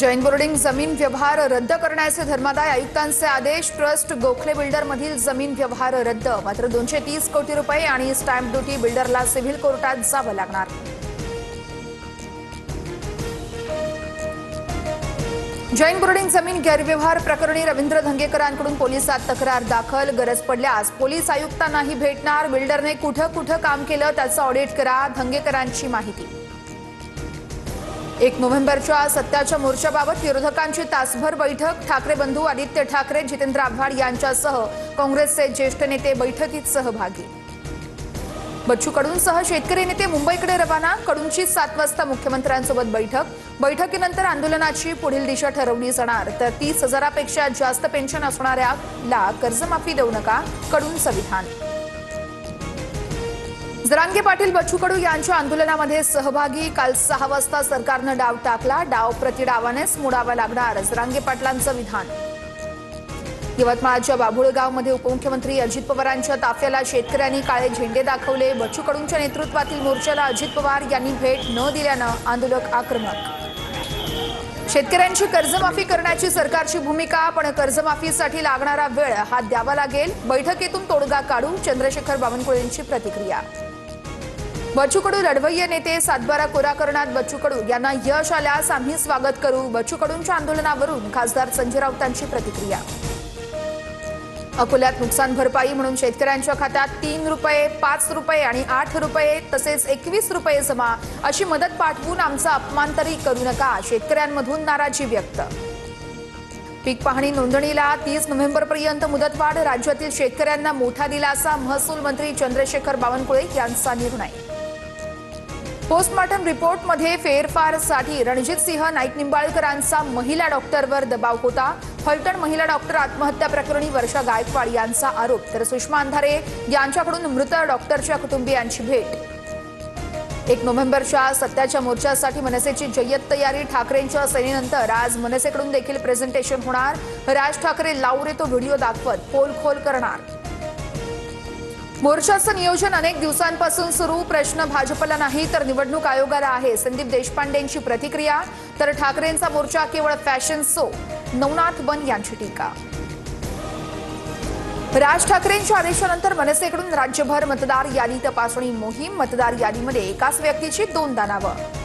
Jain boarding जमीन व्यवहार रद्द करण्याचे धर्मादाय आयुक्तांचे आदेश। ट्रस्ट गोखले बिल्डर मधील जमीन व्यवहार रद्द। मात्र 230 कोटी रुपये आणि स्टॅम्प ड्युटी बिल्डरला सिव्हिल कोर्टात जावं लागणार। जैन बोर्डिंग जमीन गैरव्यवहार प्रकरणी रवींद्र धंगेकरांकडून पोलिसात तक्रार दाखल। गरज पडल्यास पोलीस आयुक्तांनाही भेटणार। बिल्डरने कुठं काम केलं त्याचं ऑडिट करा, धंगेकरांची माहिती। 1 नोव्हेंबरच्या सत्याच्या मोर्चाबाबत विरोधकांची तासभर बैठक। ठाकरे बंधू आदित्य ठाकरे, जितेंद्र आव्हाड यांच्यासह काँग्रेसचे ज्येष्ठ नेते बैठकीत सहभागी। बच्चू कडूंसह शेतकरी नेते मुंबईकडे रवाना। कडूंची 7 वाजता मुख्यमंत्र्यांसोबत बैठक। बैठकीनंतर आंदोलनाची पुढील दिशा ठरवली जाणार। तर 30,000पेक्षा जास्त पेन्शन असणाऱ्याला कर्जमाफी देऊ नका, कडूंचं विधान। जरांगे पाटील बच्चू कडू यांच्या आंदोलनामध्ये सहभागी। काल 6 वाजता सरकारनं डाव टाकला। डाव प्रतिडावानेच मोडावा लागणार, जरांगे पाटलांचं विधान। यवतमाळच्या बाभुळगावमध्ये उपमुख्यमंत्री अजित पवारांच्या ताफ्याला शेतकऱ्यांनी काळे झेंडे दाखवले। बच्चू कडूंच्या नेतृत्वातील मोर्चाला अजित पवार यांनी भेट न दिल्यानं आंदोलक आक्रमक। शेतकऱ्यांची कर्जमाफी करण्याची सरकारची भूमिका, पण कर्जमाफीसाठी लागणारा वेळ हा द्यावा लागेल। बैठकीतून तोडगा काढू, चंद्रशेखर बावनकुळेंची प्रतिक्रिया। बच्चू कडू लढवय्ये नेते, सातबारा कोरा करण्यात बच्चू कडू यांना यश आल्यास आम्ही स्वागत करू। बच्चू कडूंच्या आंदोलनावरून खासदार संजय राऊतांची प्रतिक्रिया। अकोल्यात नुकसान भरपाई म्हणून शेतकऱ्यांच्या खात्यात 3 रुपये, 5 रुपये आणि 8 रुपये तसेच 21 रुपये जमा, अशी मदत पाठवून आमचा अपमान तरी करू नका, शेतकऱ्यांमधून नाराजी व्यक्त। पीक पाहणी नोंदणीला 30 नोव्हेंबरपर्यंत मुदतवाढ, राज्यातील शेतकऱ्यांना मोठा दिलासा, महसूल मंत्री चंद्रशेखर बावनकुळे यांचा निर्णय। पोस्टमॉर्टम रिपोर्टमध्ये फेरफारसाठी रणजित सिंह नाईक निंबाळकरांचा महिला डॉक्टरवर दबाव होता। फलटण महिला डॉक्टर आत्महत्या प्रकरणी वर्षा गायकवाड यांचा आरोप, तर सुषमा अंधारे यांच्याकडून मृत डॉक्टरच्या कुटुंबियांची भेट। 1 नोव्हेंबरच्या सत्याच्या मोर्चासाठी मनसेची जय्यत तयारी। ठाकरेंच्या सेनेनंतर आज मनसेकडून देखील प्रेझेंटेशन होणार। राज ठाकरे लावू रे तो व्हिडिओ दाखवत पोलखोल करणार। मोर्चाचं नियोजन अनेक दिवसांपासून सुरू। प्रश्न भाजपला नाही तर निवडणूक आयोगाला आहे, संदीप देशपांडेंची प्रतिक्रिया। तर ठाकरेंचा मोर्चा केवळ फॅशन शो, नवनाथ बन यांची टीका। राज ठाकरेंच्या आदेशानंतर मनसेकडून राज्यभर मतदार यादी तपासणी मोहीम। मतदार यादीमध्ये एकाच व्यक्तीची 2 नावं।